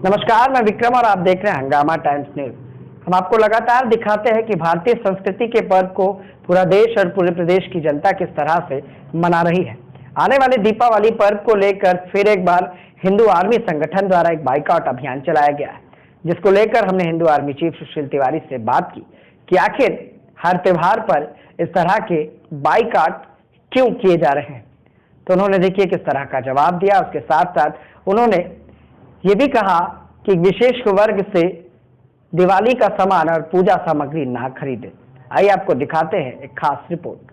नमस्कार, मैं विक्रम और आप देख रहे हैं हंगामा टाइम्स न्यूज। हम आपको लगातार दिखाते हैं कि भारतीय संस्कृति के पर्व को पूरा देश और पूरे प्रदेश की जनता किस तरह से मना रही है। आने वाले दीपावली पर्व को लेकर फिर एक बार हिंदू आर्मी संगठन द्वारा एक बाइकआउट अभियान चलाया गया है, जिसको लेकर हमने हिंदू आर्मी चीफ सुशील तिवारी से बात की कि आखिर हर त्योहार पर इस तरह के बाइकआउट क्यों किए जा रहे हैं। तो उन्होंने देखिए किस तरह का जवाब दिया। उसके साथ साथ उन्होंने ये भी कहा कि विशेष वर्ग से दिवाली का सामान और पूजा सामग्री ना खरीदे। आइए आपको दिखाते हैं एक खास रिपोर्ट।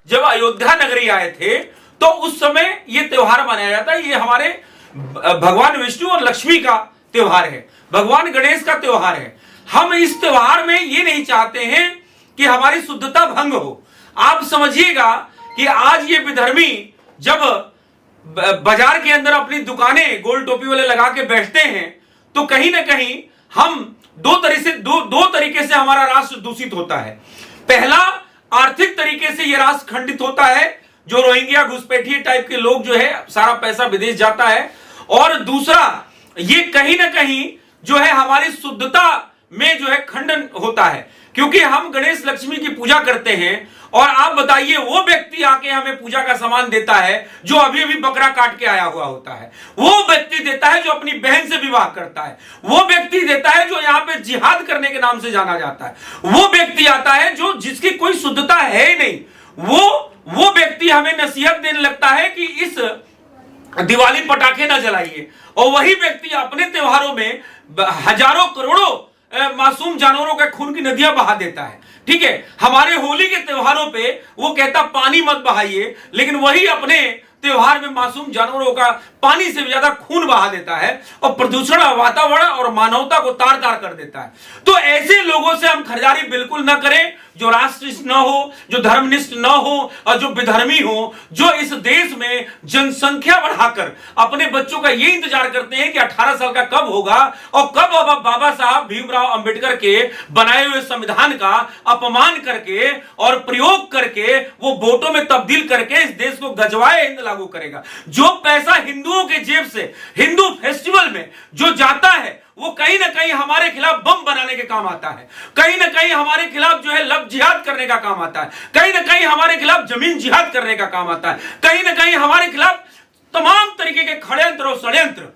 जब अयोध्या नगरी आए थे तो उस समय ये त्योहार मनाया जाता है। ये हमारे भगवान विष्णु और लक्ष्मी का त्योहार है, भगवान गणेश का त्योहार है। हम इस त्योहार में ये नहीं चाहते हैं कि हमारी शुद्धता भंग हो। आप समझिएगा कि आज ये विधर्मी जब बाजार के अंदर अपनी दुकानें गोल टोपी वाले लगा के बैठते हैं तो कहीं ना कहीं हम दो तरीके से हमारा राष्ट्र दूषित होता है। पहला, आर्थिक तरीके से यह राष्ट्र खंडित होता है, जो रोहिंग्या घुसपैठिए टाइप के लोग जो है सारा पैसा विदेश जाता है। और दूसरा, ये कहीं ना कहीं जो है हमारी शुद्धता में जो है खंडन होता है, क्योंकि हम गणेश लक्ष्मी की पूजा करते हैं और आप बताइए वो व्यक्ति आके हमें पूजा का सामान देता है जो अभी अभी बकरा काट के आया हुआ होता है, वो व्यक्ति देता है जो अपनी बहन से विवाह करता है, वो व्यक्ति देता है जो यहाँ पे जिहाद करने के नाम से जाना जाता है, वो व्यक्ति आता है जो जिसकी कोई शुद्धता है ही नहीं, वो व्यक्ति हमें नसीहत देने लगता है कि इस दिवाली पटाखे ना जलाइए, और वही व्यक्ति अपने त्योहारों में हजारों करोड़ों मासूम जानवरों के खून की नदियां बहा देता है। ठीक है, हमारे होली के त्योहारों पे वो कहता पानी मत बहाइए, लेकिन वही अपने त्योहार में मासूम जानवरों का पानी से भी ज्यादा खून बहा देता है और प्रदूषण, वातावरण और मानवता को तार तार कर देता है। तो ऐसे लोगों से हम खरीदारी बिल्कुल ना करें जो राष्ट्रनिष्ठ न हो, जो धर्मनिष्ठ न हो और जो विधर्मी हो, जो इस देश में जनसंख्या बढ़ाकर अपने बच्चों का ये इंतजार करते हैं कि 18 साल का कब होगा और कब अब बाबा साहब भीमराव अंबेडकर के बनाए हुए संविधान का अपमान करके और प्रयोग करके वो वोटों में तब्दील करके इस देश को गजवाए हिंद लागू करेगा। जो पैसा हिंदुओं के जेब से हिंदू फेस्टिवल में जो जाता है वो कहीं ना कहीं हमारे खिलाफ बम बनाने के काम आता है, कहीं ना कहीं हमारे खिलाफ जो है लव जिहाद करने का काम आता है, कहीं ना कहीं हमारे खिलाफ जमीन जिहाद करने का काम आता है, कहीं ना कहीं हमारे खिलाफ तमाम तरीके के षड्यंत्र और षड्यंत्र।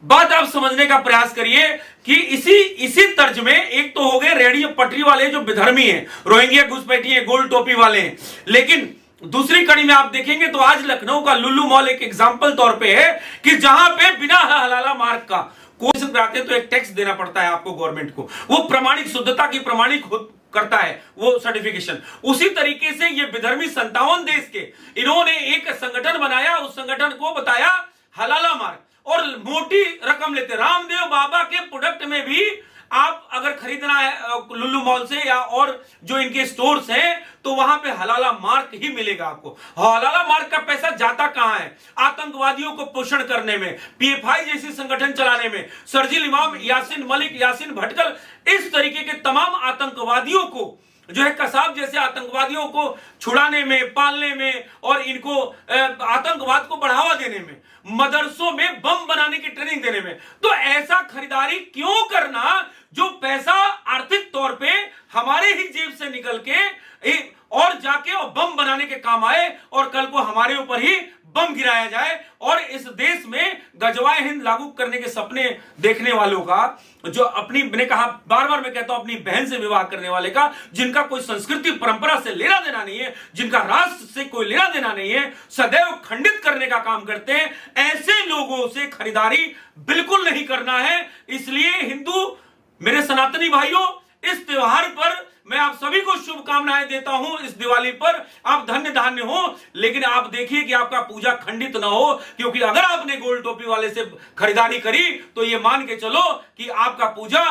बात आप समझने का प्रयास करिए कि इसी तर्ज में एक तो हो गए रेडियो पटरी वाले जो विधर्मी हैं, रोहिंग्या घुसपैठिए गोल टोपी वाले हैं, लेकिन दूसरी कड़ी में आप देखेंगे तो आज लखनऊ का लुल्लू मॉल एक एग्जाम्पल तौर पे है कि जहां पे बिना हलाला मार्क का कोई कराते तो एक टैक्स देना पड़ता है आपको गवर्नमेंट को, वो प्रमाणिक शुद्धता की प्रमाणिक करता है वो सर्टिफिकेशन। उसी तरीके से ये विधर्मी 57 देश के इन्होंने एक संगठन बनाया, उस संगठन को बताया हलाला मार्क और मोटी रकम लेते। रामदेव बाबा के प्रोडक्ट में भी आप अगर खरीदना है लुल्लू मॉल से या और जो इनके स्टोर्स हैं तो वहां पे हलाला मार्क ही मिलेगा आपको। हलाला मार्क का पैसा जाता कहां है? आतंकवादियों को पोषण करने में, पीएफआई जैसी संगठन चलाने में, शर्जील इमाम, यासीन मलिक, यासीन भटकल, इस तरीके के तमाम आतंकवादियों को जो है कसाब जैसे आतंकवादियों को छुड़ाने में, पालने में और इनको आतंकवाद को बढ़ावा देने में, मदरसों में बम बनाने की ट्रेनिंग देने में। तो ऐसा खरीदारी क्यों करना जो पैसा आर्थिक तौर पे हमारे ही जेब से निकल के और जाके और बम बनाने के काम आए और कल को हमारे ऊपर ही बम गिराया जाए और इस देश में गजवाए हिंद लागू करने के सपने देखने वालों का, जो अपनी, मैंने कहा बार बार मैं कहता हूं, अपनी बहन से विवाह करने वाले का, जिनका कोई संस्कृति परंपरा से लेना देना नहीं है, जिनका राष्ट्र से कोई लेना देना नहीं है, सदैव खंडित करने का काम करते हैं, ऐसे लोगों से खरीदारी बिल्कुल नहीं करना है। इसलिए हिंदू मेरे सनातनी भाइयों, इस त्योहार पर मैं आप सभी को शुभकामनाएं देता हूं। इस दिवाली पर आप धन्य धान्य हो, लेकिन आप देखिए कि आपका पूजा खंडित ना हो, क्योंकि अगर आपने गोल टोपी वाले से खरीदारी करी तो ये मान के चलो कि आपका पूजा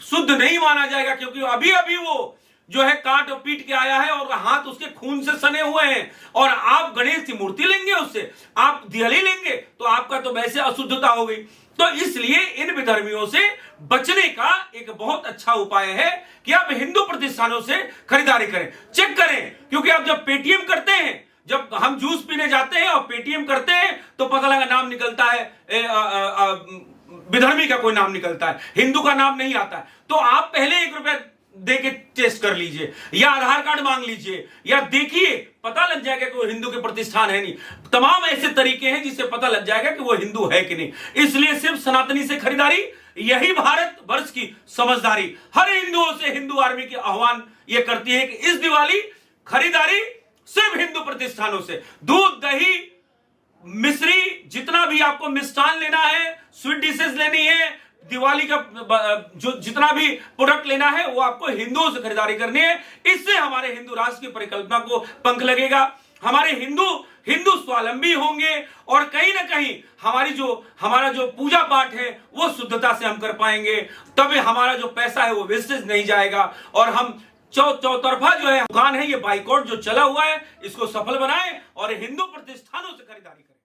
शुद्ध नहीं माना जाएगा, क्योंकि अभी अभी वो जो है काट और पीट के आया है और हाथ उसके खून से सने हुए हैं, और आप गणेश की मूर्ति लेंगे, उससे आप दिवाली लेंगे तो आपका तो वैसे अशुद्धता हो गई। तो इसलिए इन विधर्मियों से बचने का एक बहुत अच्छा उपाय है कि आप हिंदू प्रतिष्ठानों से खरीदारी करें, चेक करें, क्योंकि आप जब पेटीएम करते हैं, जब हम जूस पीने जाते हैं और पेटीएम करते हैं तो पता लगा नाम निकलता है विधर्मी का कोई नाम निकलता है, हिंदू का नाम नहीं आता है, तो आप पहले 1 रुपया दे के टेस्ट कर लीजिए या आधार कार्ड मांग लीजिए या देखिए, पता लग जाएगा कि वो हिंदू के प्रतिष्ठान है नहीं। तमाम ऐसे तरीके हैं जिससे पता लग जाएगा कि वो हिंदू है कि नहीं। इसलिए सिर्फ सनातनी से खरीदारी, यही भारत वर्ष की समझदारी। हर हिंदुओं से हिंदू आर्मी की आह्वान ये करती है कि इस दिवाली खरीदारी सिर्फ हिंदू प्रतिष्ठानों से। दूध, दही, मिश्री, जितना भी आपको मिष्ठान लेना है, स्वीट डिशेस लेनी है, दिवाली का जो जितना भी प्रोडक्ट लेना है वो आपको हिंदुओं से खरीदारी करनी है। इससे हमारे हिंदू राष्ट्र की परिकल्पना को पंख लगेगा, हमारे हिंदू स्वावलंबी होंगे और कहीं ना कहीं हमारा जो पूजा पाठ है वो शुद्धता से हम कर पाएंगे। तभी हमारा जो पैसा है वो वेस्टेज नहीं जाएगा और हम चौतरफा जो है दुकान है, ये बाइकआउट जो चला हुआ है, इसको सफल बनाएं और हिंदू प्रतिष्ठानों से खरीदारी करें।